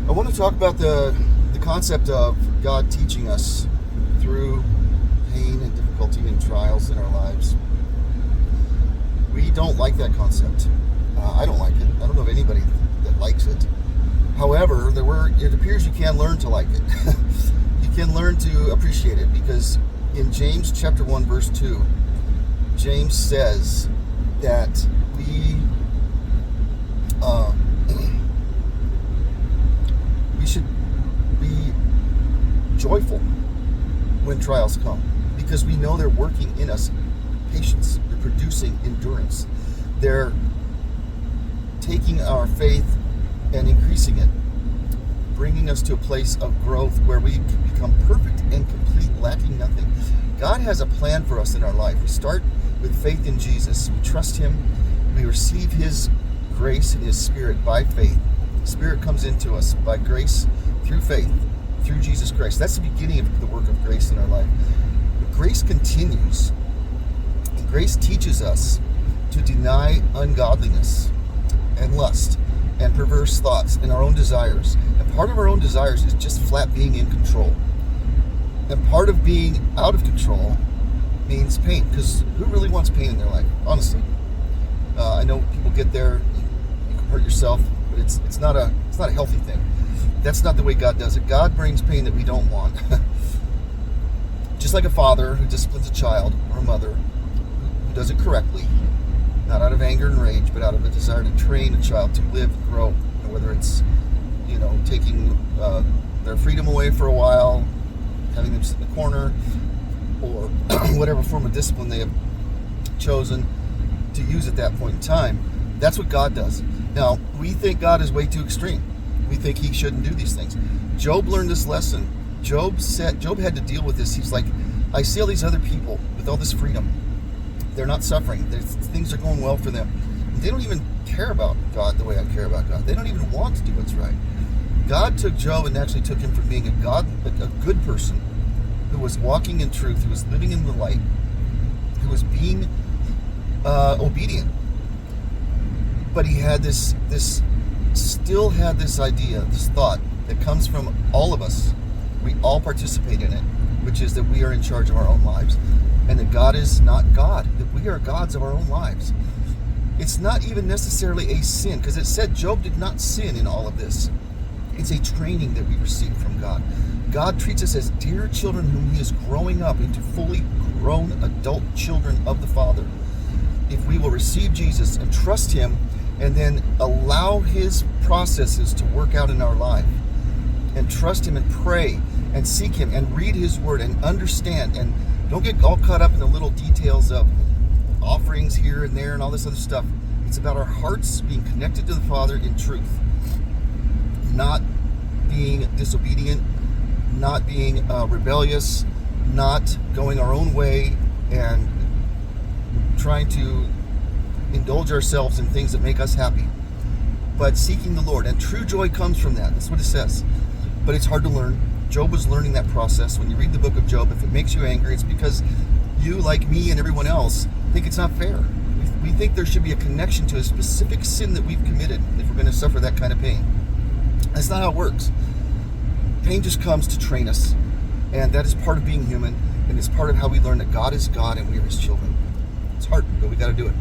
I want to talk about the concept of God teaching us through pain and difficulty and trials in our lives. We don't like that concept. I don't like it. I don't know of anybody that likes it. However, it appears you can learn to like it. You can learn to appreciate it, because in James chapter 1 verse 2, James says that we should be joyful when trials come, because we know they're working in us patience. They're producing endurance. They're taking our faith and increasing it, bringing us to a place of growth where we become perfect and complete, lacking nothing. God has a plan for us in our life. We start with faith in Jesus. We trust Him. We receive His grace and His Spirit by faith. Spirit comes into us by grace through faith, through Jesus Christ. That's the beginning of the work of grace in our life. But grace continues, and grace teaches us to deny ungodliness and lust and perverse thoughts and our own desires. And part of our own desires is just flat being in control. And part of being out of control means pain, because who really wants pain in their life, honestly? I know people get there, you can hurt yourself, but it's not a healthy thing. That's not the way God does it. God brings pain that we don't want. Just like a father who disciplines a child, or a mother who does it correctly, not out of anger and rage, but out of a desire to train a child to live and grow. And whether it's, taking their freedom away for a while, having them sit in the corner, or whatever form of discipline they have chosen to use at that point in time. That's what God does. Now, we think God is way too extreme. We think He shouldn't do these things. Job learned this lesson. Job had to deal with this. He's like, I see all these other people with all this freedom. They're not suffering. Things are going well for them. They don't even care about God the way I care about God. They don't even want to do what's right. God took Job and actually took him from being a good person who was walking in truth, who was living in the light, who was being obedient. But he had still had this idea, this thought that comes from all of us. We all participate in it, which is that we are in charge of our own lives, and that God is not God, that we are gods of our own lives. It's not even necessarily a sin, because it said Job did not sin in all of this. It's a training that we receive from God. God treats us as dear children whom He is growing up into fully grown adult children of the Father. If we will receive Jesus and trust Him, and then allow His processes to work out in our life, and trust Him and pray and seek Him and read His Word and understand, and don't get all caught up in the little details of offerings here and there and all this other stuff. It's about our hearts being connected to the Father in truth, not being disobedient, not being rebellious, not going our own way and trying to indulge ourselves in things that make us happy, but seeking the Lord. And true joy comes from that. That's what it says. But it's hard to learn. Job was learning that process. When you read the book of Job, if it makes you angry, it's because you, like me and everyone else, think it's not fair. We think there should be a connection to a specific sin that we've committed if we're going to suffer that kind of pain. That's not how it works. Pain just comes to train us, and that is part of being human, and it's part of how we learn that God is God and we are His children. It's hard, but we got to do it.